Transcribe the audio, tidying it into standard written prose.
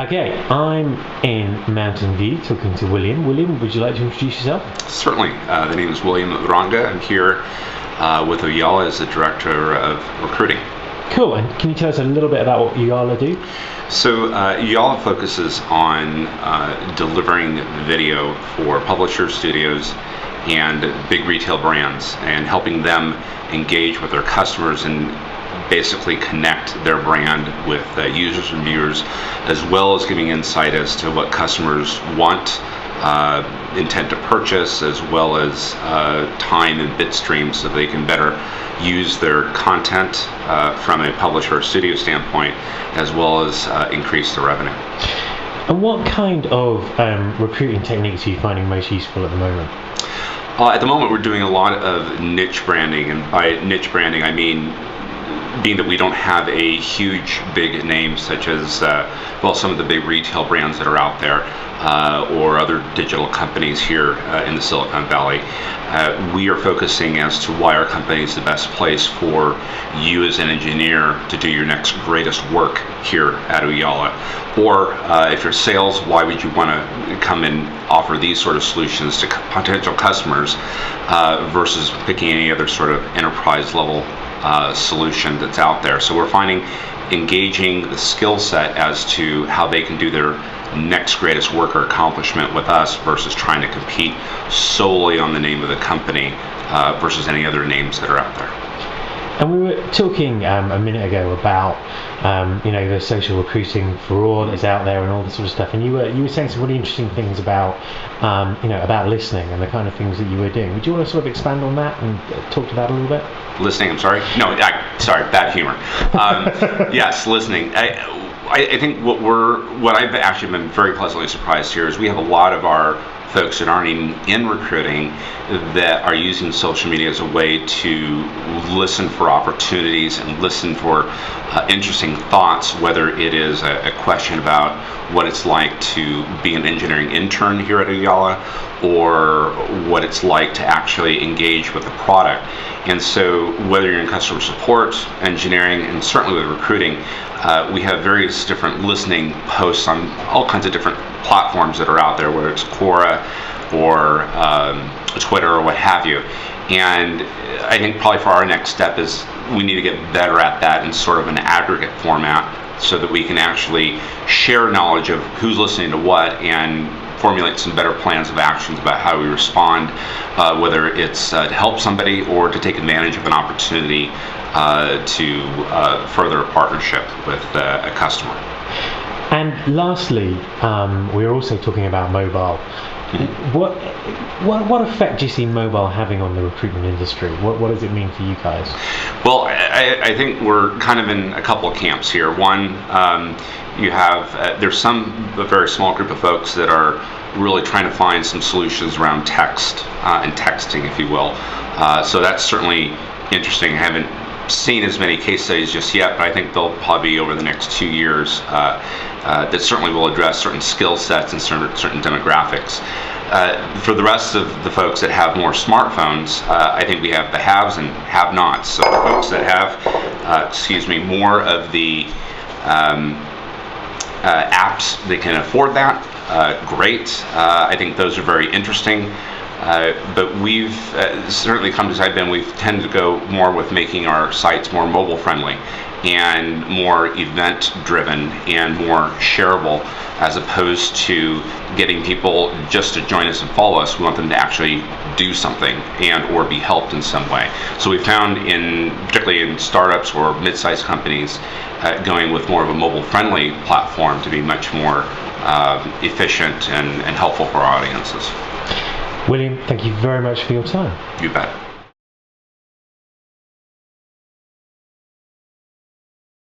Okay, I'm in Mountain View talking to William. William, would you like to introduce yourself? Certainly. The name is William Uranga. I'm here with Ooyala as the Director of Recruiting. Cool, and can you tell us a little bit about what Ooyala do? So Ooyala focuses on delivering video for publishers, studios, and big retail brands, and helping them engage with their customers and basically connect their brand with users and viewers, as well as giving insight as to what customers want, intent to purchase, as well as time and bit streams, so they can better use their content from a publisher or studio standpoint, as well as increase the revenue. And what kind of recruiting techniques are you finding most useful at the moment? At the moment, we're doing a lot of niche branding, and by niche branding, I mean being that we don't have a huge big name such as some of the big retail brands that are out there or other digital companies here in the Silicon Valley. We are focusing as to why our company is the best place for you as an engineer to do your next greatest work here at Ooyala. Or if you're sales, why would you want to come and offer these sort of solutions to potential customers versus picking any other sort of enterprise level solution that's out there. So we're finding engaging the skill set as to how they can do their next greatest work or accomplishment with us versus trying to compete solely on the name of the company versus any other names that are out there. And we were talking a minute ago about the social recruiting for all that's out there and all this sort of stuff, and you were saying some really interesting things about about listening and the kind of things that you were doing. Would you want to sort of expand on that and talk to that a little bit? Listening, I'm sorry? No, sorry, bad humor. Yes, listening. I think what I've actually been very pleasantly surprised here is we have a lot of our folks that aren't even in recruiting that are using social media as a way to listen for opportunities and listen for interesting thoughts, whether it is a question about what it's like to be an engineering intern here at Ooyala or what it's like to actually engage with the product. And so whether you're in customer support, engineering, and certainly with recruiting, we have various different listening posts on all kinds of different platforms that are out there, whether it's Quora or Twitter or what have you. And I think probably for our next step is we need to get better at that in sort of an aggregate format so that we can actually share knowledge of who's listening to what and formulate some better plans of actions about how we respond, whether it's to help somebody or to take advantage of an opportunity to further a partnership with a customer. And lastly, we're also talking about mobile. What effect do you see mobile having on the recruitment industry? What does it mean for you guys? Well, I think we're kind of in a couple of camps here. One, you have there's a very small group of folks that are really trying to find some solutions around text and texting, if you will. So that's certainly interesting. I haven't seen as many case studies just yet, but I think they'll probably be over the next 2 years that certainly will address certain skill sets and certain demographics. For the rest of the folks that have more smartphones, I think we have the haves and have-nots. So the folks that have, more of the apps that can afford that, great. I think those are very interesting. But we've certainly come to we've tended to go more with making our sites more mobile friendly and more event driven and more shareable, as opposed to getting people just to join us and follow us. We want them to actually do something and or be helped in some way. So we found particularly in startups or mid-sized companies, going with more of a mobile friendly platform to be much more efficient and helpful for our audiences. William, thank you very much for your time. You bet.